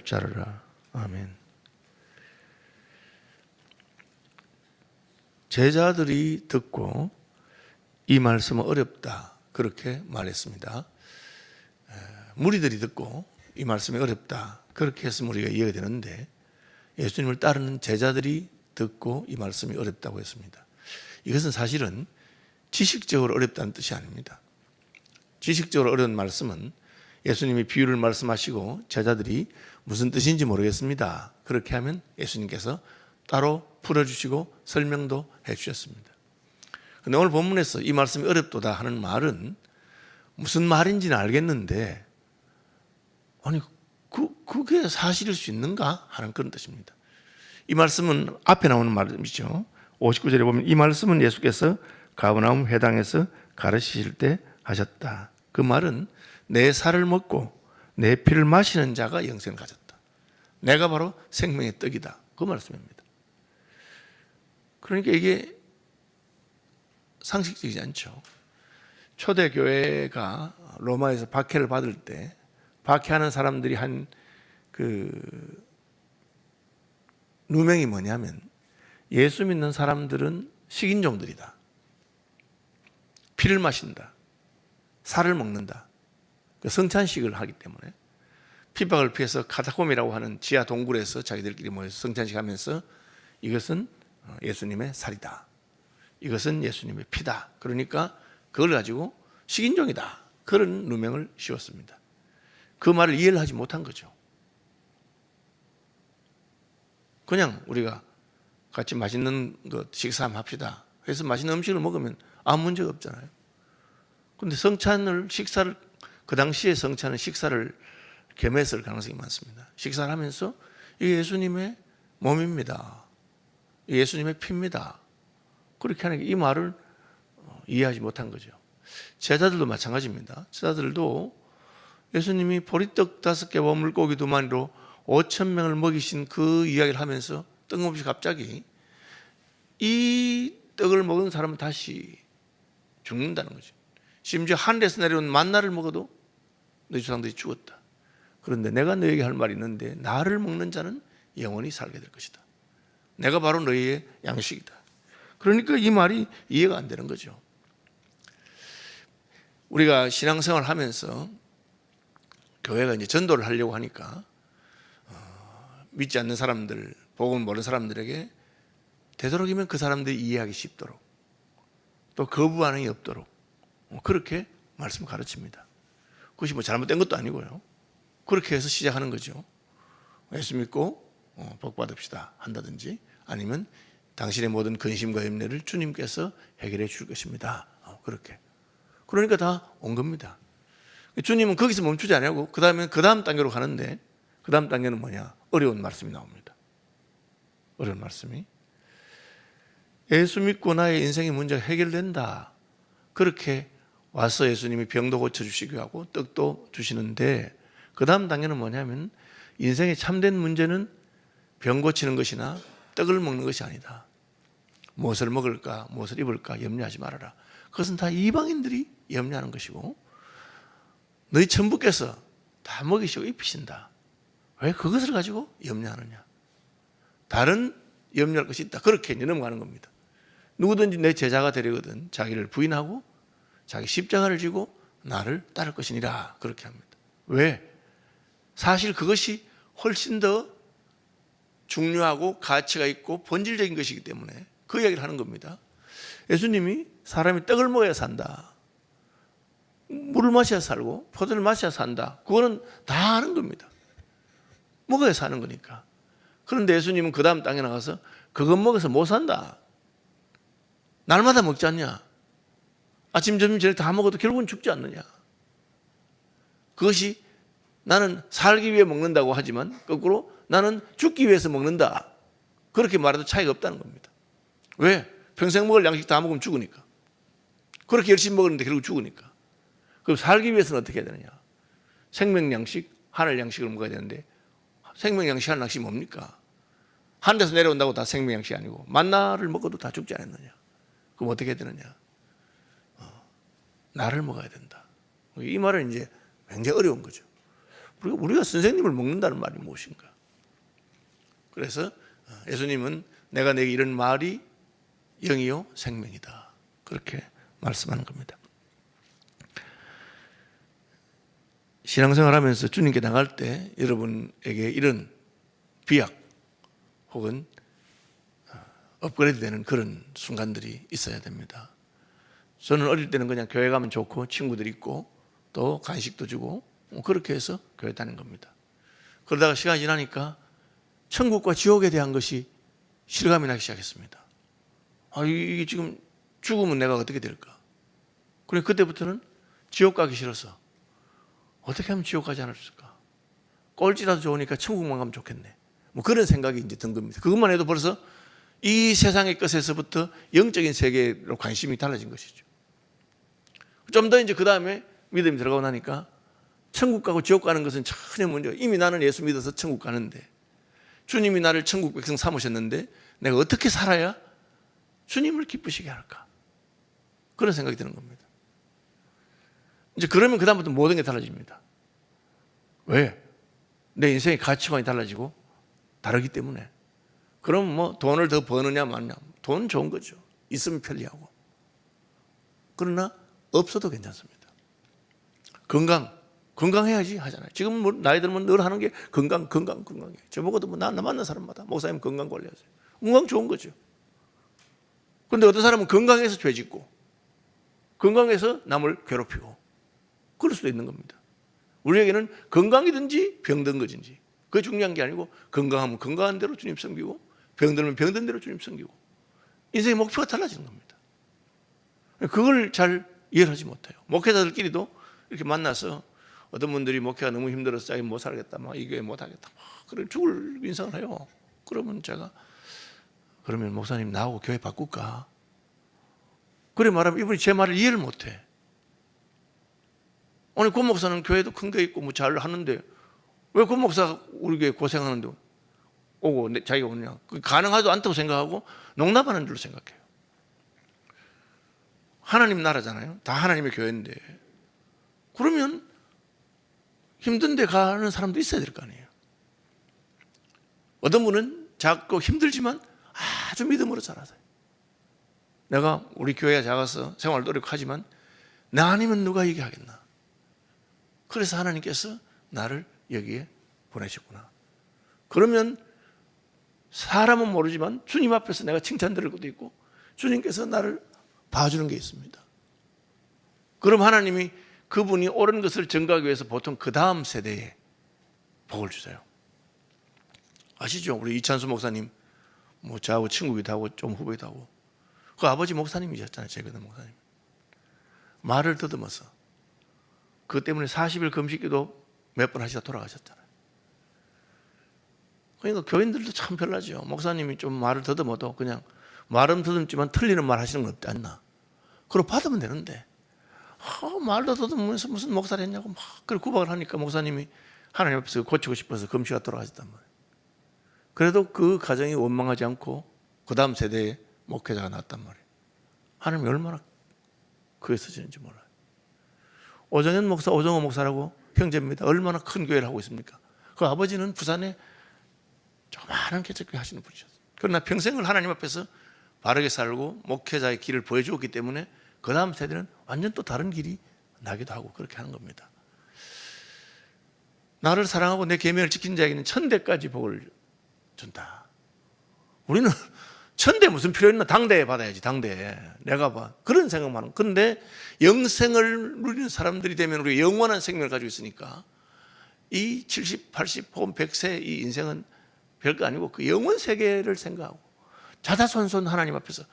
줄 알아라. 아멘. 제자들이 듣고 이 말씀은 어렵다 그렇게 말했습니다. 무리들이 듣고 이 말씀이 어렵다 그렇게 했으면 우리가 이해가 되는데, 예수님을 따르는 제자들이 듣고 이 말씀이 어렵다고 했습니다. 이것은 사실은 지식적으로 어렵다는 뜻이 아닙니다. 지식적으로 어려운 말씀은 예수님이 비유를 말씀하시고 제자들이 무슨 뜻인지 모르겠습니다, 그렇게 하면 예수님께서 따로 풀어주시고 설명도 해주셨습니다. 그런데 오늘 본문에서 이 말씀이 어렵도다 하는 말은 무슨 말인지는 알겠는데, 아니 그게 사실일 수 있는가 하는 그런 뜻입니다. 이 말씀은 앞에 나오는 말이죠. 59절에 보면 이 말씀은 예수께서 가버나움 회당에서 가르치실 때 하셨다. 그 말은 내 살을 먹고 내 피를 마시는 자가 영생을 가졌다. 내가 바로 생명의 떡이다. 그 말씀입니다. 그러니까 이게 상식적이지 않죠. 초대교회가 로마에서 박해를 받을 때 박해하는 사람들이 한 누명이 뭐냐면, 예수 믿는 사람들은 식인종들이다, 피를 마신다, 살을 먹는다, 성찬식을 하기 때문에 핍박을 피해서 카타콤이라고 하는 지하 동굴에서 자기들끼리 모여서 성찬식 하면서 이것은 예수님의 살이다, 이것은 예수님의 피다, 그러니까 그걸 가지고 식인종이다, 그런 누명을 씌웠습니다. 그 말을 이해를 하지 못한 거죠. 그냥 우리가 같이 맛있는 거 식사 한번 합시다 해서 맛있는 음식을 먹으면 아무 문제가 없잖아요. 그런데 식사를 그 당시에 성찬은 식사를 겸했을 가능성이 많습니다. 식사를 하면서 이게 예수님의 몸입니다, 예수님의 피입니다, 그렇게 하는 게 이 말을 이해하지 못한 거죠. 제자들도 마찬가지입니다. 제자들도 예수님이 보리떡 5개와 물고기 2마리로 5,000명을 먹이신 그 이야기를 하면서 뜬금없이 갑자기 이 떡을 먹은 사람은 다시 죽는다는 거죠. 심지어 하늘에서 내려온 만나를 먹어도 너희 조상들이 죽었다. 그런데 내가 너에게 할 말이 있는데 나를 먹는 자는 영원히 살게 될 것이다. 내가 바로 너희의 양식이다. 그러니까 이 말이 이해가 안 되는 거죠. 우리가 신앙생활을 하면서 교회가 이제 전도를 하려고 하니까 믿지 않는 사람들, 복음을 모르는 사람들에게 되도록이면 그 사람들이 이해하기 쉽도록, 또 거부 반응이 없도록 그렇게 말씀을 가르칩니다. 그것이 뭐 잘못된 것도 아니고요. 그렇게 해서 시작하는 거죠. 예수 믿고 복 받읍시다 한다든지, 아니면 당신의 모든 근심과 염려를 주님께서 해결해 줄 것입니다. 그렇게. 그러니까 다 온 겁니다. 주님은 거기서 멈추지 않냐고 그 다음 단계로 가는데, 그 다음 단계는 뭐냐? 어려운 말씀이 나옵니다. 어려운 말씀이. 예수 믿고 나의 인생의 문제가 해결된다, 그렇게 와서 예수님이 병도 고쳐주시기도 하고 떡도 주시는데, 그 다음 단계는 뭐냐면 인생의 참된 문제는 병 고치는 것이나 떡을 먹는 것이 아니다. 무엇을 먹을까, 무엇을 입을까 염려하지 말아라. 그것은 다 이방인들이 염려하는 것이고 너희 천부께서 다 먹이시고 입히신다. 왜 그것을 가지고 염려하느냐? 다른 염려할 것이 있다, 그렇게 넘어가는 겁니다. 누구든지 내 제자가 되려거든 자기를 부인하고 자기 십자가를 지고 나를 따를 것이니라, 그렇게 합니다. 왜? 사실 그것이 훨씬 더 중요하고 가치가 있고 본질적인 것이기 때문에 그 이야기를 하는 겁니다. 예수님이 사람이 떡을 먹어야 산다, 물을 마셔야 살고 포도를 마셔야 산다, 그거는 다 아는 겁니다. 먹어야 사는 거니까. 그런데 예수님은 그 다음 땅에 나가서 그것 먹어서 못 산다, 날마다 먹지 않냐, 아침 점심 저녁 다 먹어도 결국은 죽지 않느냐, 그것이 나는 살기 위해 먹는다고 하지만 거꾸로 나는 죽기 위해서 먹는다, 그렇게 말해도 차이가 없다는 겁니다. 왜? 평생 먹을 양식 다 먹으면 죽으니까. 그렇게 열심히 먹었는데 결국 죽으니까. 그럼 살기 위해서는 어떻게 해야 되느냐? 생명 양식, 하늘 양식을 먹어야 되는데, 생명 양식, 하늘 양식이 뭡니까? 하늘에서 내려온다고 다 생명 양식이 아니고 만나를 먹어도 다 죽지 않았느냐? 그럼 어떻게 해야 되느냐? 나를 먹어야 된다. 이 말은 이제 굉장히 어려운 거죠. 우리가 선생님을 먹는다는 말이 무엇인가? 그래서 예수님은 내가 내게 이런 말이 영이요 생명이다, 그렇게 말씀하는 겁니다. 신앙생활 하면서 주님께 나갈 때 여러분에게 이런 비약 혹은 업그레이드 되는 그런 순간들이 있어야 됩니다. 저는 어릴 때는 그냥 교회 가면 좋고 친구들 있고 또 간식도 주고 그렇게 해서 교회 다닌 겁니다. 그러다가 시간이 지나니까 천국과 지옥에 대한 것이 실감이 나기 시작했습니다. 이게 지금 죽으면 내가 어떻게 될까? 그래서 그때부터는 지옥 가기 싫어서 어떻게 하면 지옥 가지 않을 수 있을까? 꼴찌라도 좋으니까 천국만 가면 좋겠네. 뭐 그런 생각이 이제 든 겁니다. 그것만 해도 벌써 이 세상의 끝에서부터 영적인 세계로 관심이 달라진 것이죠. 좀 더 이제 그 다음에 믿음이 들어가고 나니까 천국 가고 지옥 가는 것은 전혀 문제가, 이미 나는 예수 믿어서 천국 가는데 주님이 나를 천국 백성 삼으셨는데 내가 어떻게 살아야 주님을 기쁘시게 할까? 그런 생각이 드는 겁니다. 이제 그러면 그다음부터 모든 게 달라집니다. 왜? 내 인생의 가치관이 달라지고 다르기 때문에. 그럼 뭐 돈을 더 버느냐 마느냐, 돈 좋은 거죠. 있으면 편리하고. 그러나 없어도 괜찮습니다. 건강해야지 하잖아요. 지금 뭐 나이 들면 늘 하는 게 건강해. 저보고도 뭐 나 만난 사람마다 목사님 건강 관리하세요. 건강 좋은 거죠. 그런데 어떤 사람은 건강해서 죄 짓고 건강해서 남을 괴롭히고 그럴 수도 있는 겁니다. 우리에게는 건강이든지 병든 것인지 그게 중요한 게 아니고, 건강하면 건강한 대로 주님 섬기고 병들면 병든 대로 주님 섬기고 인생의 목표가 달라지는 겁니다. 그걸 잘 이해를 하지 못해요. 목회자들끼리도 이렇게 만나서 어떤 분들이 목회가 너무 힘들어서 자기 못 살겠다, 막 이 교회 못 하겠다, 그래 죽을 인상을 해요. 그러면 제가 그러면 목사님 나하고 교회 바꿀까? 그래 말하면 이분이 제 말을 이해를 못해. 아니 그 목사는 교회도 큰 게 있고 뭐 잘 하는데 왜 그 목사 우리 교회 고생하는데 오고 자기가 오느냐? 가능하지도 않다고 생각하고 농담하는 줄로 생각해요. 하나님 나라잖아요. 다 하나님의 교회인데 그러면 힘든데 가는 사람도 있어야 될 거 아니에요. 어떤 분은 작고 힘들지만 아주 믿음으로 자라세요. 내가 우리 교회가 작아서 생활 노력하지만 나 아니면 누가 얘기하겠나. 그래서 하나님께서 나를 여기에 보내셨구나. 그러면 사람은 모르지만 주님 앞에서 내가 칭찬 들을 것도 있고 주님께서 나를 봐주는 게 있습니다. 그럼 하나님이 그분이 옳은 것을 증거하기 위해서 보통 그 다음 세대에 복을 주세요. 아시죠? 우리 이찬수 목사님 뭐 저하고 친구기도 하고 좀 후배기도 하고 그 아버지 목사님이셨잖아요. 제거든 목사님. 말을 더듬어서 그 때문에 40일 금식기도 몇 번 하시다 돌아가셨잖아요. 그러니까 교인들도 참 별나죠. 목사님이 좀 말을 더듬어도 그냥 말은 더듬지만 틀리는 말 하시는 건 없지 않나. 그걸 받으면 되는데 말도 더듬으면서 무슨 목사를 했냐고 막 그걸 구박을 하니까 목사님이 하나님 앞에서 고치고 싶어서 금식가 돌아가셨단 말이에요. 그래도 그 가정이 원망하지 않고 그 다음 세대에 목회자가 나왔단 말이에요. 하나님이 얼마나 그에 쓰시는지 몰라요. 오정현 목사, 오정호 목사라고 형제입니다. 얼마나 큰 교회를 하고 있습니까? 그 아버지는 부산에 조그마한 개척교회 하시는 분이셨어요. 그러나 평생을 하나님 앞에서 바르게 살고 목회자의 길을 보여주었기 때문에 그 다음 세대는 완전 또 다른 길이 나기도 하고 그렇게 하는 겁니다. 나를 사랑하고 내 계명을 지킨 자에게는 천대까지 복을 준다. 우리는 천대 무슨 필요 있나? 당대에 받아야지. 당대에 내가 봐 그런 생각만 하는. 그런데 영생을 누리는 사람들이 되면 우리가 영원한 생명을 가지고 있으니까 이 70, 80 혹은 100세 이 인생은 별거 아니고 그 영원 세계를 생각하고 자자손손 하나님 앞에서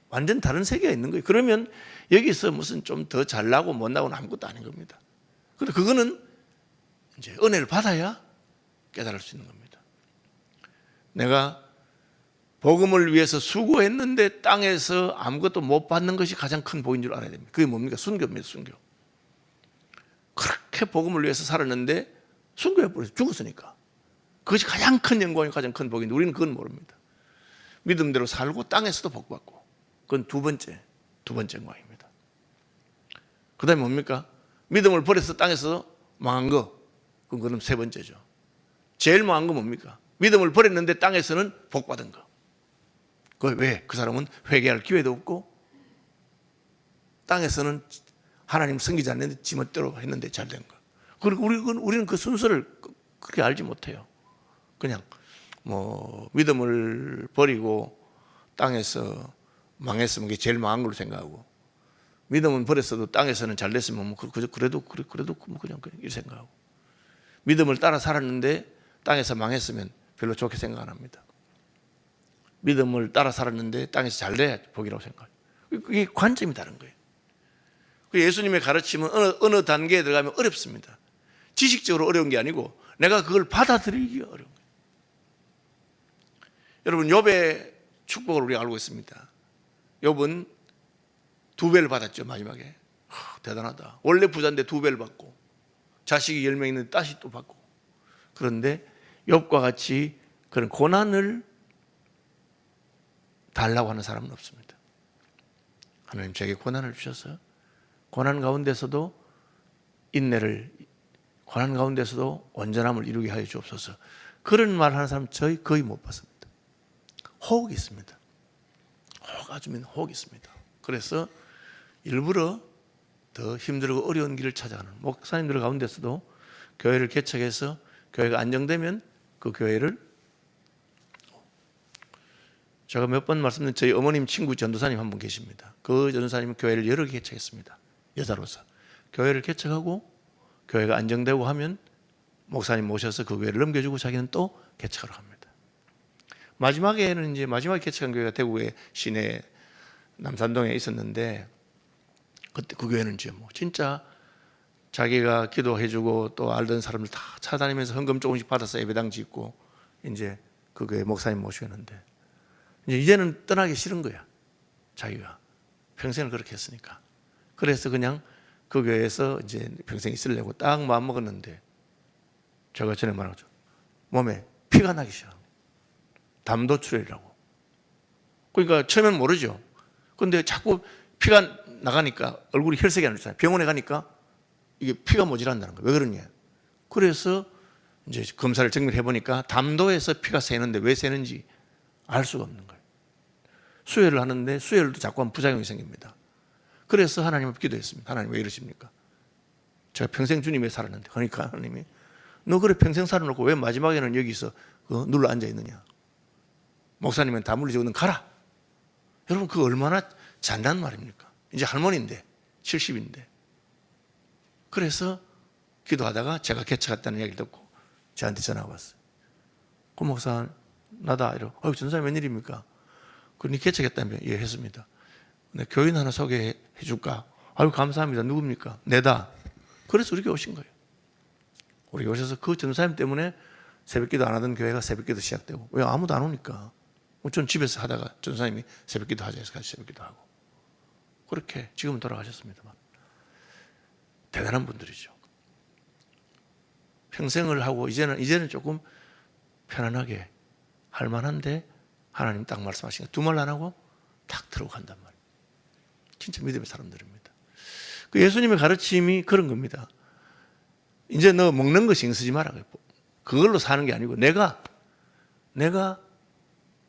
완전 다른 세계가 있는 거예요. 그러면 여기서 무슨 좀 더 잘나고 못나고는 아무것도 아닌 겁니다. 그런데 그거는 이제 은혜를 받아야 깨달을 수 있는 겁니다. 내가 복음을 위해서 수고했는데 땅에서 아무것도 못 받는 것이 가장 큰 복인 줄 알아야 됩니다. 그게 뭡니까? 순교입니다. 순교. 그렇게 복음을 위해서 살았는데 순교해버려서 죽었으니까 그것이 가장 큰 영광이고 가장 큰 복인데 우리는 그건 모릅니다. 믿음대로 살고 땅에서도 복받고 그건 두 번째 영광입니다. 그 다음에 뭡니까? 믿음을 버려서 땅에서 망한 거 그거는 세 번째죠. 제일 망한 건 뭡니까? 믿음을 버렸는데 땅에서는 복 받은 거. 그 왜? 그 사람은 회개할 기회도 없고 땅에서는 하나님 섬기지 않는데 지멋대로 했는데 잘 된 거. 그리고 우리는 그 순서를 그렇게 알지 못해요. 그냥 뭐 믿음을 버리고 땅에서 망했으면 그게 제일 망한 걸로 생각하고, 믿음은 버렸어도 땅에서는 잘 됐으면 뭐 그래도 뭐 그냥 이렇게 생각하고, 믿음을 따라 살았는데 땅에서 망했으면 별로 좋게 생각 안 합니다. 믿음을 따라 살았는데 땅에서 잘 돼야 복이라고 생각해요. 그게 관점이 다른 거예요. 예수님의 가르침은 어느 단계에 들어가면 어렵습니다. 지식적으로 어려운 게 아니고 내가 그걸 받아들이기 어려운 거예요. 여러분, 욥의 축복을 우리가 알고 있습니다. 욥은 2배를 받았죠. 마지막에 대단하다. 원래 부자인데 2배를 받고, 자식이 10명 있는데 다시 또 받고. 그런데 욥과 같이 그런 고난을 달라고 하는 사람은 없습니다. 하나님 제게 고난을 주셔서 고난 가운데서도 인내를, 고난 가운데서도 온전함을 이루게 하여 주옵소서. 그런 말 하는 사람 저희 거의 못 봤습니다. 호흡이 있습니다. 호흡이 있습니다. 그래서 일부러 더 힘들고 어려운 길을 찾아가는 목사님들 가운데서도 교회를 개척해서 교회가 안정되면 그 교회를, 제가 몇 번 말씀드린 저희 어머님 친구 전도사님 한 분 계십니다. 그 전도사님은 교회를 여러 개 개척했습니다. 여자로서 교회를 개척하고 교회가 안정되고 하면 목사님 모셔서 그 교회를 넘겨주고 자기는 또 개척하러 갑니다. 마지막에는 이제 마지막에 개척한 교회가 대구의 시내 남산동에 있었는데, 그때 그 교회는 이제 뭐 진짜 자기가 기도해주고 또 알던 사람들 다 찾아다니면서 헌금 조금씩 받아서 예배당 짓고 이제 그 교회 목사님 모시는데, 이제는 떠나기 싫은 거야. 자기가 평생을 그렇게 했으니까. 그래서 그냥 그 교회에서 이제 평생 있으려고 딱 마음 먹었는데, 제가 전에 말하죠. 몸에 피가 나기 시작한 거예요. 담도출혈이라고. 그러니까 처음엔 모르죠. 근데 자꾸 피가 나가니까 얼굴이 혈색이 안 좋잖아요. 병원에 가니까 이게 피가 모자란다는 거예요. 왜 그러냐. 그래서 이제 검사를 정밀해 보니까 담도에서 피가 새는데 왜 새는지 알 수가 없는 거예요. 수혈을 하는데 수혈도 자꾸 부작용이 생깁니다. 그래서 하나님 앞에 기도했습니다. 하나님 왜 이러십니까? 제가 평생 주님에 살았는데. 그러니까 하나님이 너 그래 평생 살아놓고 왜 마지막에는 여기서 눌러 앉아 있느냐. 목사님은 다 물리치고 넌 가라. 여러분, 그거 얼마나 잔인한 말입니까? 이제 할머니인데 70인데. 그래서 기도하다가 제가 개척했다는 이야기를 듣고 저한테 전화가 왔어요. 그 목사 나다. 이러고 전사님 웬일입니까? 그니 개척했다며. 예, 했습니다. 네, 교인 하나 소개해 줄까? 아유, 감사합니다. 누굽니까? 내다. 그래서 우리 교회 오신 거예요. 우리 교회 오셔서 그 전사님 때문에 새벽기도 안 하던 교회가 새벽기도 시작되고. 왜? 아무도 안 오니까. 전 집에서 하다가 전사님이 새벽기도 하자 해서 같이 새벽기도 하고. 그렇게 지금은 돌아가셨습니다만 대단한 분들이죠. 평생을 하고 이제는 조금 편안하게 할 만한데 하나님 딱 말씀하시니까 두말 안 하고 탁 들어간단 말이에요. 진짜 믿음의 사람들입니다. 그 예수님의 가르침이 그런 겁니다. 이제 너 먹는 거 신경 쓰지 마라. 그걸로 사는 게 아니고 내가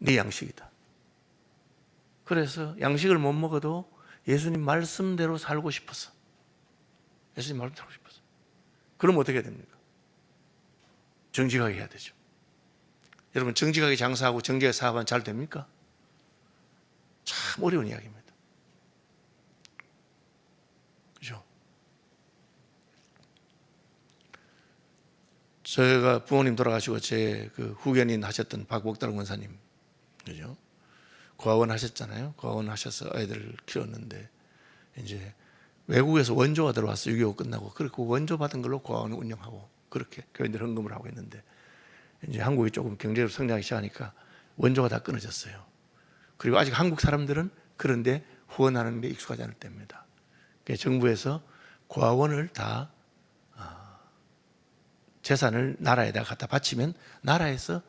네 양식이다. 그래서 양식을 못 먹어도 예수님 말씀대로 살고 싶었어. 예수님 말씀대로 살고 싶었어. 그럼 어떻게 해야 됩니까? 정직하게 해야 되죠. 여러분, 정직하게 장사하고 정직하게 사업하면 잘 됩니까? 참 어려운 이야기입니다. 그죠? 제가 부모님 돌아가시고 제 그 후견인 하셨던 박복달 권사님, 그죠? 고아원 하셨잖아요. 고아원 하셔서 아이들을 키웠는데 이제 외국에서 원조가 들어와서 6.25 끝나고 그렇게 원조 받은 걸로 고아원을 운영하고 그렇게 교인들 헌금을 하고 있는데, 이제 한국이 조금 경제적으로 성장하기 시작하니까 원조가 다 끊어졌어요. 그리고 아직 한국 사람들은 그런데 후원하는 게 익숙하지 않을 때입니다. 그래서 정부에서 고아원을 다 재산을 나라에다 갖다 바치면 나라에서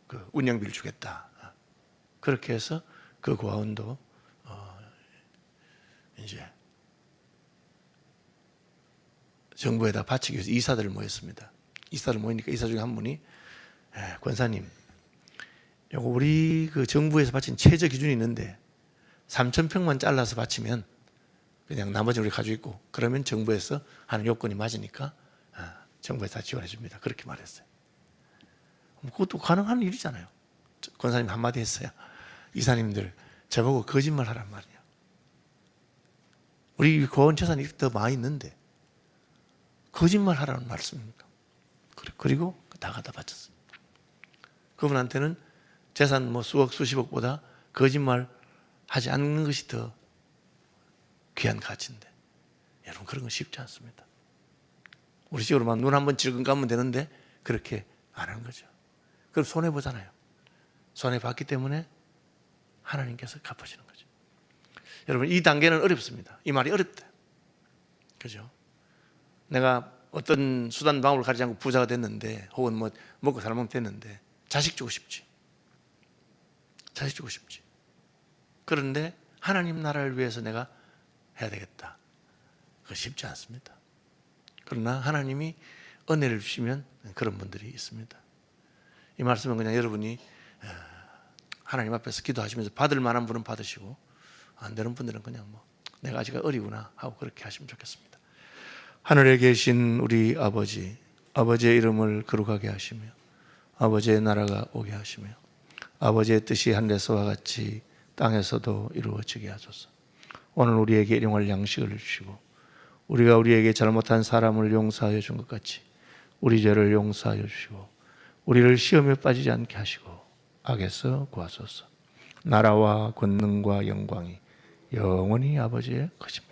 그 운영비를 주겠다. 그렇게 해서 그 고아원도 이제 정부에다 바치기 위해서 이사들을 모였습니다. 이사를 모이니까 이사 중에 한 분이 권사님, 요거 우리 그 정부에서 바친 최저 기준이 있는데 3,000평만 잘라서 바치면 그냥 나머지는 우리 가지고 있고 그러면 정부에서 하는 요건이 맞으니까 정부에서 다 지원해 줍니다. 그렇게 말했어요. 그것도 가능한 일이잖아요. 권사님 한마디 했어요. 이사님들 저보고 거짓말 하란 말이야. 우리 고원 재산이 더 많이 있는데 거짓말 하라는 말씀입니까? 그리고 다 갖다 바쳤어요. 그분한테는 재산 뭐 수억 수십억보다 거짓말 하지 않는 것이 더 귀한 가치인데 여러분 그런 건 쉽지 않습니다. 우리 식으로만 눈 한번 질끈 감으면 되는데 그렇게 안 하는 거죠. 그럼 손해보잖아요. 손해봤기 때문에 하나님께서 갚아주는 거죠. 여러분 이 단계는 어렵습니다. 이 말이 어렵다. 그죠? 내가 어떤 수단 방법을 가리지 않고 부자가 됐는데 혹은 뭐 먹고 살면 됐는데 자식 주고 싶지. 자식 주고 싶지. 그런데 하나님 나라를 위해서 내가 해야 되겠다. 그거 쉽지 않습니다. 그러나 하나님이 은혜를 주시면 그런 분들이 있습니다. 이 말씀은 그냥 여러분이 하나님 앞에서 기도하시면서 받을 만한 분은 받으시고 안 되는 분들은 그냥 뭐 내가 아직 어리구나 하고 그렇게 하시면 좋겠습니다. 하늘에 계신 우리 아버지, 아버지의 이름을 거룩하게 하시며 아버지의 나라가 오게 하시며 아버지의 뜻이 하늘에서와 같이 땅에서도 이루어지게 하소서. 오늘 우리에게 일용할 양식을 주시고 우리가 우리에게 잘못한 사람을 용서하여 준 것 같이 우리 죄를 용서하여 주시고 우리를 시험에 빠지지 않게 하시고 악에서 구하소서. 나라와 권능과 영광이 영원히 아버지의 것입니다.